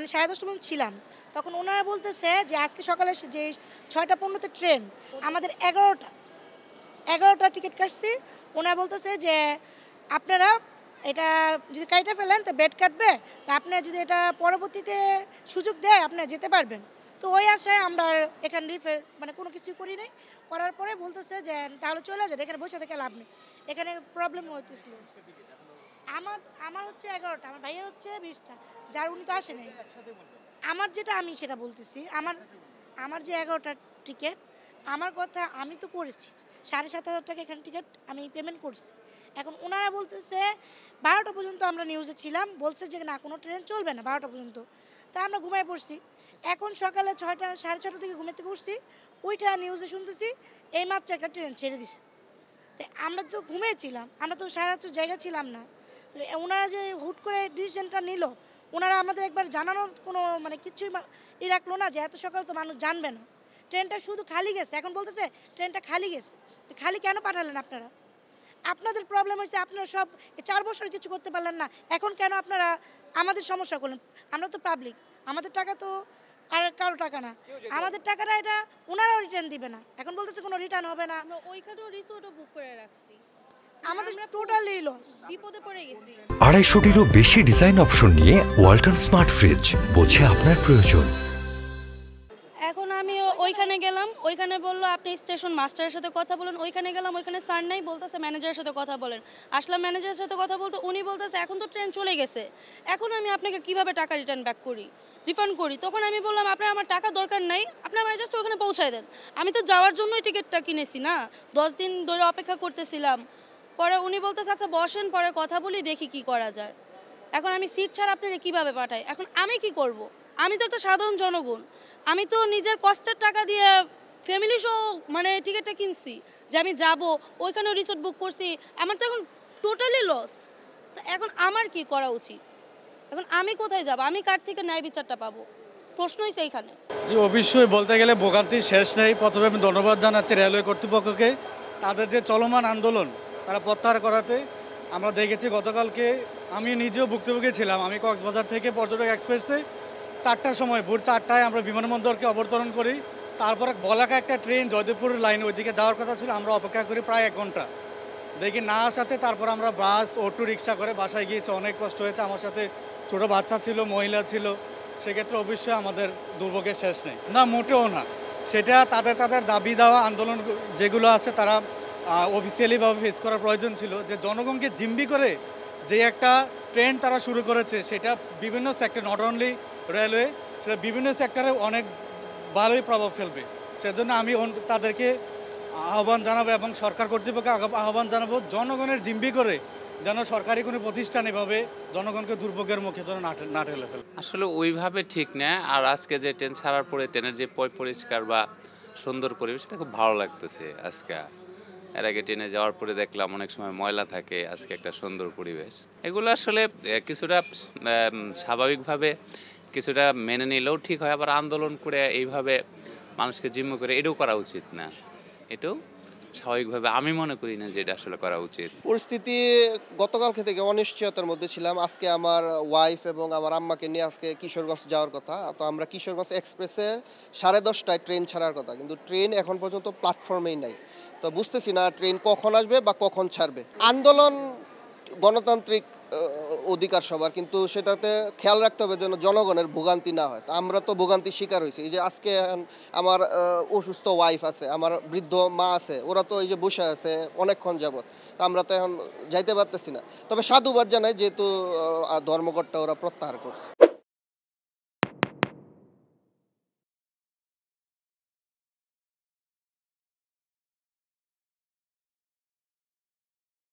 মানে 10:30 পর্যন্ত ছিলাম। তখন ওনারা বলতেছে যে আজকে সকালে যে 6:15 ট্রেন আমাদের 11টা টিকিট কাটছি। ওনারা বলতেছে যে আপনারা এটা যদি কাইটা ফেলেন তো বেড কাটবে, তো আপনারা যদি এটা পরবর্তীতে সুযোগ দেয় আপনারা যেতে পারবেন। তো ওই আশায় আমরা এখানে মানে কোনো কিছু করি নাই। করার পরে বলতেছে যে তাহলে চলে যান, এখানে বসে থেকে লাভ নেই, এখানে প্রবলেম হইতেছিল। আমার আমার হচ্ছে 11টা, আমার ভাইয়ের হচ্ছে 20টা, যার উনি তো আসে নাই। আমার যেটা আমি সেটা বলতেছি, আমার যে 11টা টিকিট, আমার কথা আমি তো করেছি 7,500 টাকা এখানে টিকিট আমি পেমেন্ট করছি। এখন ওনারা বলতেছে 12টা পর্যন্ত আমরা নিউজে ছিলাম, বলছে যে না কোনো ট্রেন চলবে না 12টা পর্যন্ত। তা আমরা ঘুমায় পড়ছি। এখন সকালে 6টা 6:30 থেকে ঘুমের থেকে উঠছি, ওইটা নিউজে শুনতেছি এইমাত্র একটা ট্রেন ছেড়ে দিছে। তো আমরা তো ঘুমিয়েছিলাম, আমরা তো সারা রাত জায়গা ছিলাম না। তো ওনারা যে হুট করে ডিসিশনটা নিল, ওনারা আমাদের একবার জানানোর কোনো মানে কিছুই রাখলো না যে এত সকাল তো মানুষ জানবে না। ট্রেনটা শুধু খালি গেছে, এখন বলতেছে ট্রেনটা খালি গেছে। তো খালি কেন পাঠালেন আপনারা? আপনাদের প্রবলেম হয়েছে, আপনারা সব 4 বছর কিছু করতে পারলেন না, এখন কেন আপনারা আমাদের সমস্যা করলেন? আমরা তো পাবলিক, আমাদের টাকা তো আর কারো টাকা না, আমাদের টাকাটা এটা ওনারাও রিটার্ন দিবে না। এখন বলতেছে কোনো রিটার্ন হবে না। ওইখানেও রিসোর্টও বুক করে রাখছি, আমাদের টোটালি লস, বিপদে পড়ে গেছি। 250টিরও বেশি ডিজাইন অপশন নিয়ে ওয়ালটন স্মার্ট ফ্রিজ, বোঝে আপনার প্রয়োজন। এখন আমি ওইখানে গেলাম, ওইখানে বললো আপনি স্টেশন মাস্টারের সাথে কথা বলেন। ওইখানে গেলাম, ওইখানে স্যার নাই, বলতেছে ম্যানেজারের সাথে কথা বলেন। আসলাম ম্যানেজারের সাথে কথা বলতে, উনি বলতেছে এখন তো ট্রেন চলে গেছে, এখন আমি আপনাকে কিভাবে টাকা রিফান্ড করি। তখন আমি বললাম আপনার আমার টাকা দরকার নাই, আপনি আমার জাস্ট ওখানে পৌঁছায় দেন। আমি তো যাওয়ার জন্যই টিকিটটা কিনেছি না, 10 দিন ধরে অপেক্ষা করতেছিলাম। পরে উনি বলতেছে আচ্ছা বসেন, পরে কথা বলি, দেখি কি করা যায়। এখন আমি সিট ছাড়া আপনারা কীভাবে পাঠাই? এখন আমি কি করব? আমি তো একটা সাধারণ জনগণ, আমি তো নিজের কষ্টের টাকা দিয়ে ফ্যামিলি সহ মানে টিকিটটা কিনছি যে আমি যাব, ওইখানেও রিসোর্ট বুক করছি, আমার তো এখন টোটালি লস। তো এখন আমার কি করা উচিত? এখন আমি কোথায় যাব? আমি কার থেকে ন্যায় বিচারটা পাবো? প্রশ্নই সেইখানে। জি, অবশ্যই বলতে গেলে ভোগান্তির শেষ নেই। প্রথমে আমি ধন্যবাদ জানাচ্ছি রেলওয়ে কর্তৃপক্ষকে, তাদের যে চলমান আন্দোলন তারা প্রত্যাহার করাতে। আমরা দেখেছি গতকালকে আমি নিজেও ভুক্তভোগী ছিলাম। আমি কক্সবাজার থেকে পর্যটক এক্সপ্রেসে 4টার সময়, ভোর 4টায় আমরা বিমানবন্দরকে অবতরণ করি। তারপরে বলাকা একটা ট্রেন জয়দেবপুর লাইন ওইদিকে যাওয়ার কথা ছিল, আমরা অপেক্ষা করি প্রায় 1 ঘন্টা, দেখি না আসাতে তারপর আমরা বাস অটো রিক্সা করে বাসায় গিয়েছি। অনেক কষ্ট হয়েছে, আমার সাথে ছোটো বাচ্চা ছিল, মহিলা ছিল, সেক্ষেত্রে অবশ্যই আমাদের দুর্ভোগের শেষ নেই। না, মোটেও না। সেটা তাদের দাবি দেওয়া আন্দোলন যেগুলো আছে তারা অফিসিয়ালিভাবে ফেস করার প্রয়োজন ছিল। যে জনগণকে জিম্মি করে যে একটা ট্রেন্ড তারা শুরু করেছে, সেটা বিভিন্ন সেক্টর, নট অনলি রেলওয়ে, সেটা বিভিন্ন সেক্টরে অনেক ভালোই প্রভাব ফেলবে। সেজন্য আমি তাদেরকে আহ্বান জানাবো এবং সরকার কর্তৃপক্ষকে আহ্বান জানাবো, জনগণের জিম্মি করে যেন সরকারি কোনো প্রতিষ্ঠান এভাবে জনগণকে দুর্ভোগের মুখে যেন না ঠেলে ফেলে। আসলে ওইভাবে ঠিক না। আর আজকে যে ট্রেন ছাড়ার পরে ট্রেনের যে পরিষ্কার বা সুন্দর পরিবেশ, এটা খুব ভালো লাগতেছে আজকে। এর আগে ট্রেনে যাওয়ার পরে দেখলাম অনেক সময় ময়লা থাকে, আজকে একটা সুন্দর পরিবেশ। এগুলো আসলে কিছুটা স্বাভাবিকভাবে কিছুটা মেনে নিলেও ঠিক হয়, আবার আন্দোলন করে এইভাবে মানুষকে জিম্মি করে এটাও করা উচিত না। এটাও স্বাভাবিকভাবে আমি মনে করি না যে এটা আসলে করা উচিত। পরিস্থিতি গতকালকে থেকে অনিশ্চয়তার মধ্যে ছিলাম। আজকে আমার ওয়াইফ এবং আমার আম্মাকে নিয়ে আজকে কিশোরগঞ্জ যাওয়ার কথা। তো আমরা কিশোরগঞ্জ এক্সপ্রেসে 10:30টায় ট্রেন ছাড়ার কথা, কিন্তু ট্রেন এখন পর্যন্ত প্ল্যাটফর্মেই নাই। তো বুঝতেছি না ট্রেন কখন আসবে বা কখন ছাড়বে। আন্দোলন গণতান্ত্রিক অধিকার সবার, কিন্তু সেটাতে খেয়াল রাখতে হবে যেন জনগণের ভোগান্তি না হয়। তা আমরা তো ভোগান্তির শিকার হয়েছি। এই যে আজকে আমার অসুস্থ ওয়াইফ আছে, আমার বৃদ্ধ মা আছে, ওরা তো এই যে বসে আছে অনেকক্ষণ যাবৎ। তা আমরা তো এখন যাইতে পারতেছি না। তবে সাধুবাদ জানাই যেহেতু ধর্মঘটটা ওরা প্রত্যাহার করছে।